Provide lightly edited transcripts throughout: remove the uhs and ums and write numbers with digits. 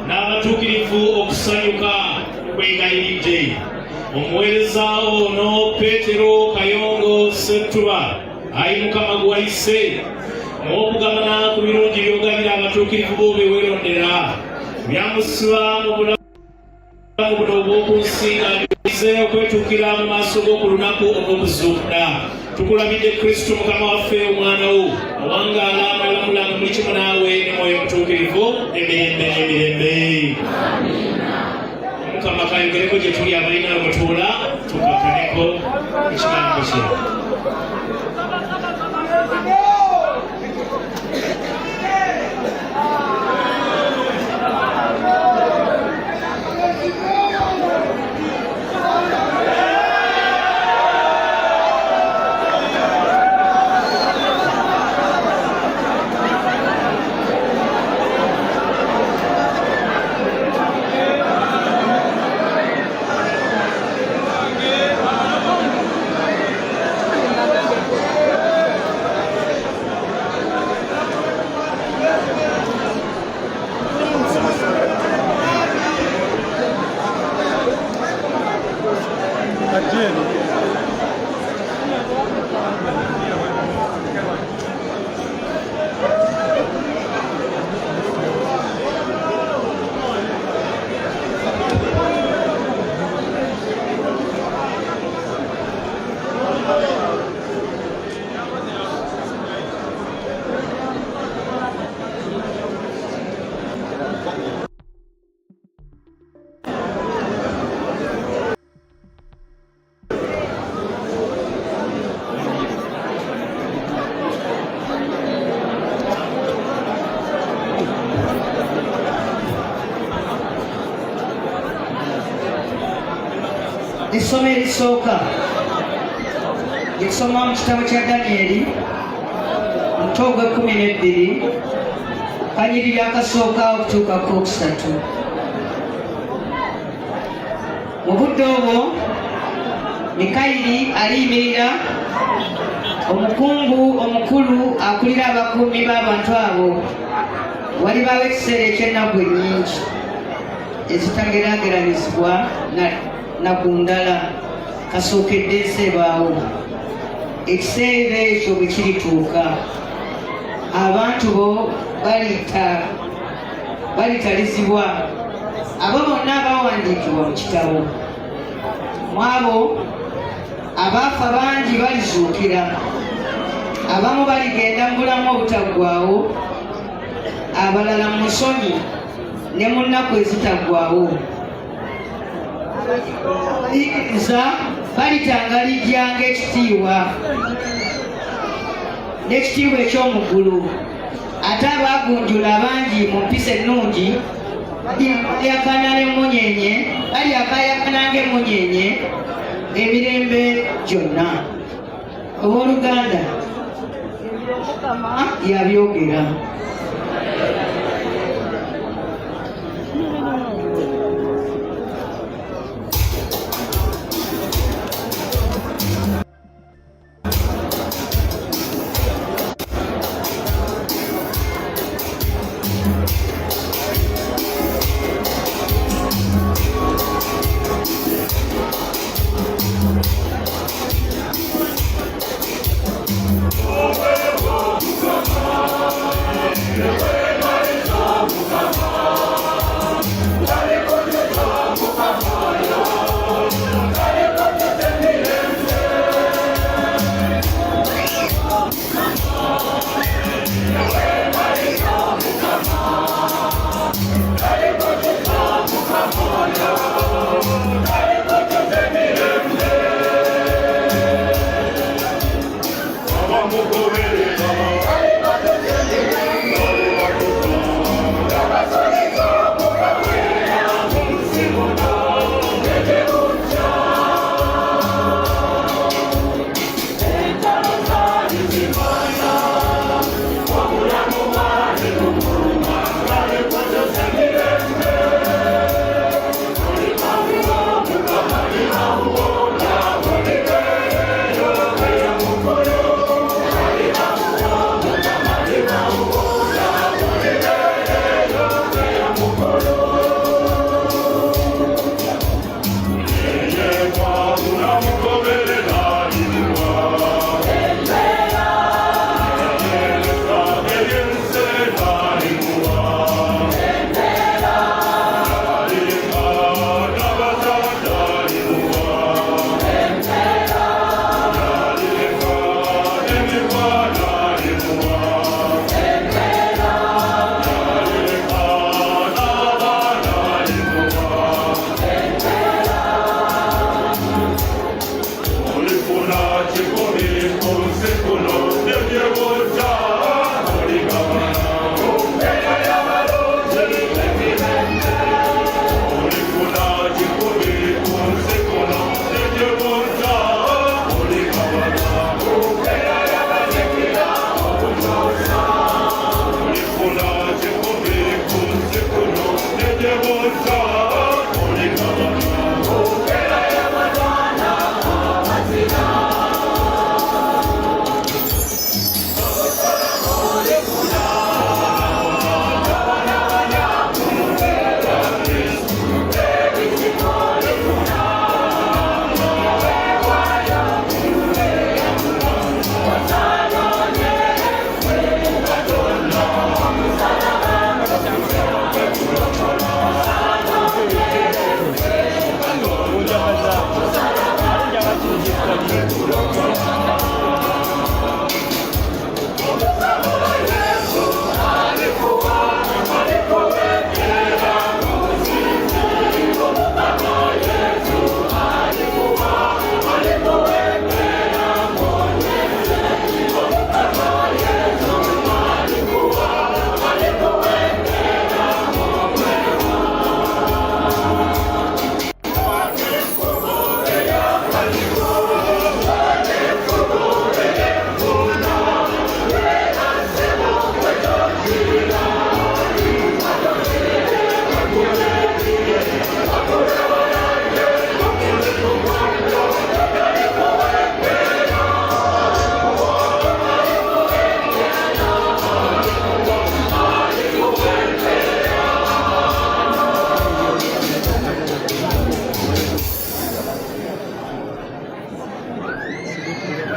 n'abatuukirivu okusanyuka kwegayiridde. Omuweereza ono Peetero Kayongo Ssettuba ayi Mukama gwe wayise n'okugabana ku birungi by'ogabira abatuukirivu bo be weerondera byamusiba mu bulamu buno obw'oku nsi nga bize okwetuukira mu maaso g'oku lunaku olw'okuzuukira. Tukulabidde Kristo Mukama waffe omwana wo awangaala amalamula nga muli kimu naawe ne mwoyo mutuukirivu emirembe n'emirembe. Mukama kayogereko gye tuli abalina omutuula tukakaneko ekigambo kye. Isomo erisooka lisoma mu kitabo kya Danyeri omutwe ogw'e12 kanyiriri akasooka okutuuka ku 3. Mu budde obwo Mikayiri aliyimirira, omukungu omukulu akulira abakuumi b'abantu abo. Walibaawo ekiseera eky'ennaku ennyingi ezitageraageranyizibwa na ku ndala kasookedde ensebaawo. Ekiseera ekyo bwe kirituuka, abantu bo balitalizibwa, abo bonna abawandiikibwa mu kitabo. Mu abo abaafa bangi balizuukira, abamu baligenda mu bulamu obutaggwaawo, abalala mu nsonyi ne mu nnaku ezitaggwaawo. Abayigiriza balitangalijja ng'ekitiibwa n'ekitiibwa eky'omu ggulu, ate abaagunjula abangi mu mpisa ennungi balyakayakana ng'emmunyeenye emirembe gyonna. Obooluganda Mukama yabyogera.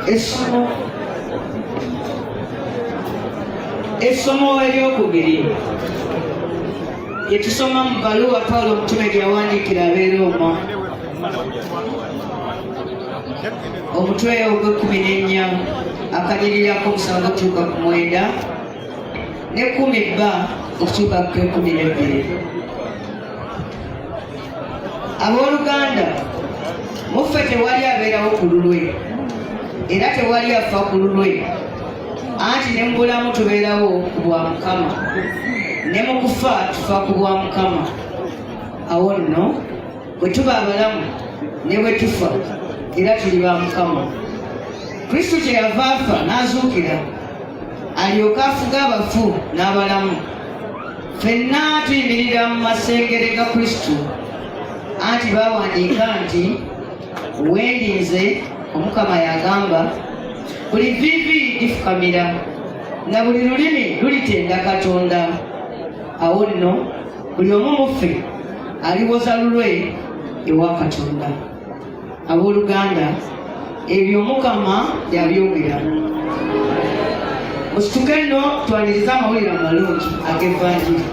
Essomo eryokubiri lyetusoma mu bbaluwa Pawulo omutume gye yawandiikira ab'e Roma omutwe ogw'e14 akanyiririrako 7 okutuuka ku 9 ne 10b okutuuka ku 12. Abooluganda, muffe tewali abeerawo ku lulwe era tewali afa ku lulwe, anti ne mu bulamu tubeerawo ku bwa Mukama, ne mu kufa tufa ku bwa Mukama. Awo nno bwe tuba abalamu ne bwe tufa era tuli ba Mukama. Kristo kyeyava afa n'azuukira alyoke afuge abafu n'abalamu. Ffenna tuyimirira mu masengere ga Kristo, anti baawandiika nti wendinze Omukama yagamba buli vviivi lifukamira na buli lulimi lulitenda Katonda. Awo nno buli omu mu ffe aliwoza lulwe ewa Katonda. Abooluganda, ebyo Mukama yabyogera. Musituke nno twanirize amawulire amalungi ag'Evvanjiri.